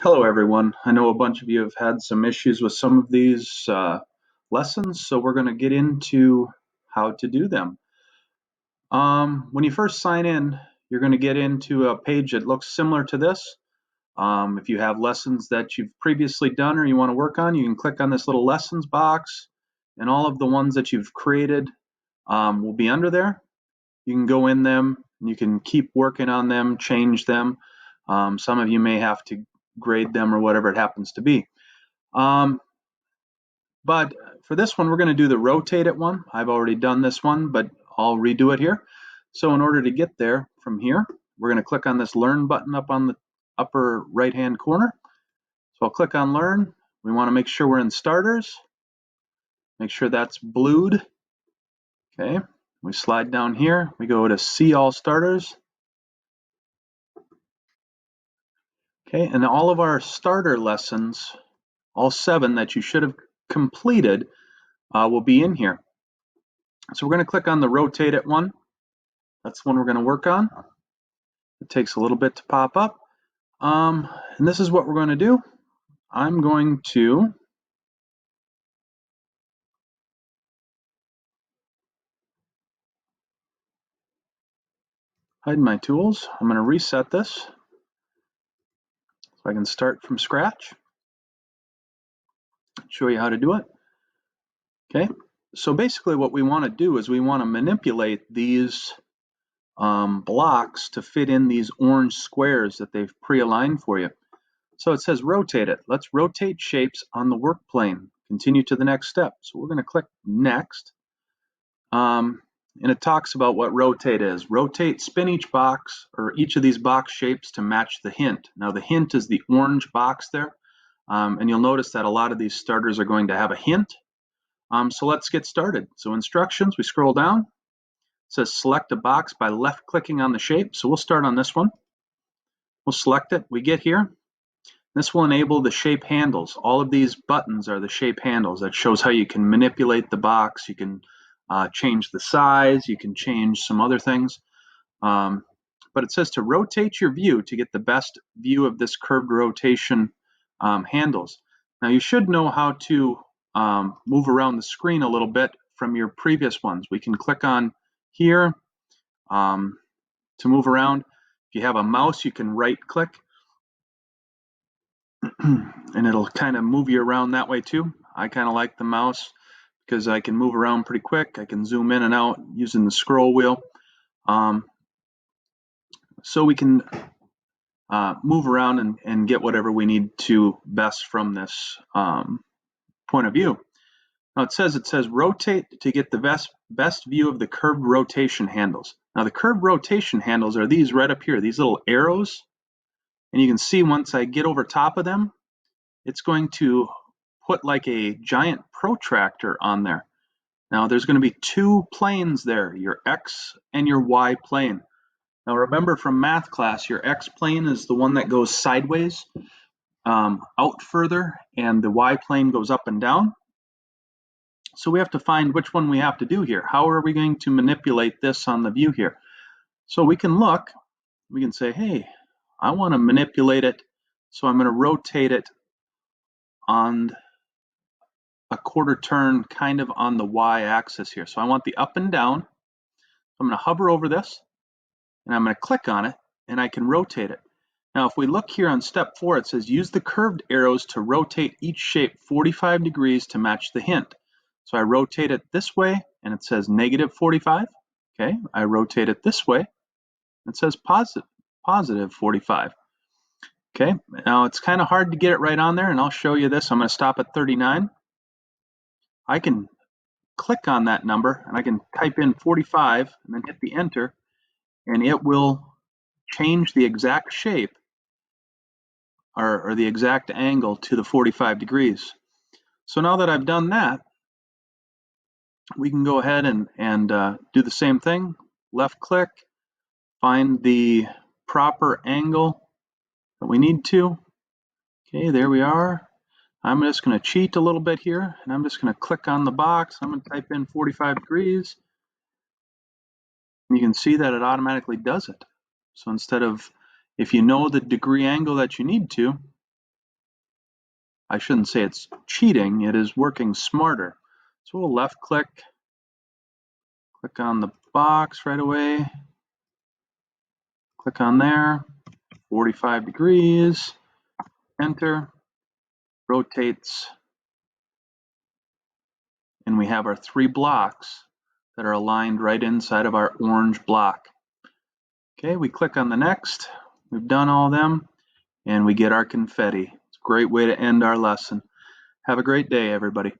Hello everyone. I know a bunch of you have had some issues with some of these lessons, so we're going to get into how to do them. When you first sign in, you're going to get into a page that looks similar to this. If you have lessons that you've previously done or you want to work on, you can click on this little lessons box, and all of the ones that you've created will be under there. You can go in them, and you can keep working on them, change them. Some of you may have to grade them or whatever it happens to be. But for this one, we're going to do the rotate it one. I've already done this one, but I'll redo it here. So in order to get there from here, we're going to click on this Learn button up on the upper right-hand corner. So I'll click on Learn. We want to make sure we're in Starters. Make sure that's blued. Okay, we slide down here. We go to See All Starters. Okay, and all of our starter lessons, all 7 that you should have completed, will be in here. So we're going to click on the Rotate It one. That's the one we're going to work on. It takes a little bit to pop up. And this is what we're going to do. I'm going to hide my tools. I'm going to reset this so I can start from scratch. Show you how to do it. Okay, so basically what we want to do is we want to manipulate these blocks to fit in these orange squares that they've pre-aligned for you. So it says rotate it. Let's rotate shapes on the work plane. Continue to the next step. So we're going to click next. And it talks about what rotate is. Rotate, spin each box or each of these box shapes to match the hint. Now the hint is the orange box there. And you'll notice that a lot of these starters are going to have a hint. So let's get started. So instructions, we scroll down. It says select a box by left clicking on the shape. So we'll start on this one. We'll select it. We get here. This will enable the shape handles. All of these buttons are the shape handles. That shows how you can manipulate the box. You can change the size. You can change some other things. But it says to rotate your view to get the best view of this curved rotation handles. Now you should know how to move around the screen a little bit from your previous ones. We can click on here to move around. If you have a mouse, you can right click and it'll kind of move you around that way too. I kind of like the mouse because I can move around pretty quick. I can zoom in and out using the scroll wheel. So we can move around and get whatever we need to best from this point of view. Now it says rotate to get the best view of the curved rotation handles. Now the curved rotation handles are these right up here, these little arrows. And you can see once I get over top of them, it's going to put like a giant protractor on there. Now there's going to be 2 planes there, your X and your Y plane. Now remember from math class, your X plane is the one that goes sideways out further, and the Y plane goes up and down. So we have to find which one we have to do here. How are we going to manipulate this on the view here? So we can look, we can say, hey, I want to manipulate it, so I'm going to rotate it on a quarter turn kind of on the Y axis here. So I want the up and down. I'm going to hover over this, and I'm going to click on it, and I can rotate it. Now, if we look here on step 4, it says use the curved arrows to rotate each shape 45 degrees to match the hint. So I rotate it this way, and it says negative 45. Okay, I rotate it this way, it says positive 45. Okay, now it's kind of hard to get it right on there, and I'll show you this. I'm going to stop at 39. I can click on that number, and I can type in 45 and then hit the enter, and it will change the exact shape or the exact angle to the 45 degrees. So now that I've done that, we can go ahead and do the same thing. Left click, find the proper angle that we need to. Okay, there we are. I'm just going to cheat a little bit here, and I'm just going to click on the box. I'm going to type in 45 degrees. And you can see that it automatically does it. So instead of, if you know the degree angle that you need to, I shouldn't say it's cheating, it is working smarter. So we'll left click on the box right away, click on there, 45 degrees, enter, rotates, and we have our 3 blocks that are aligned right inside of our orange block. Okay, we click on the next, we've done all of them, and we get our confetti. It's a great way to end our lesson. Have a great day, everybody.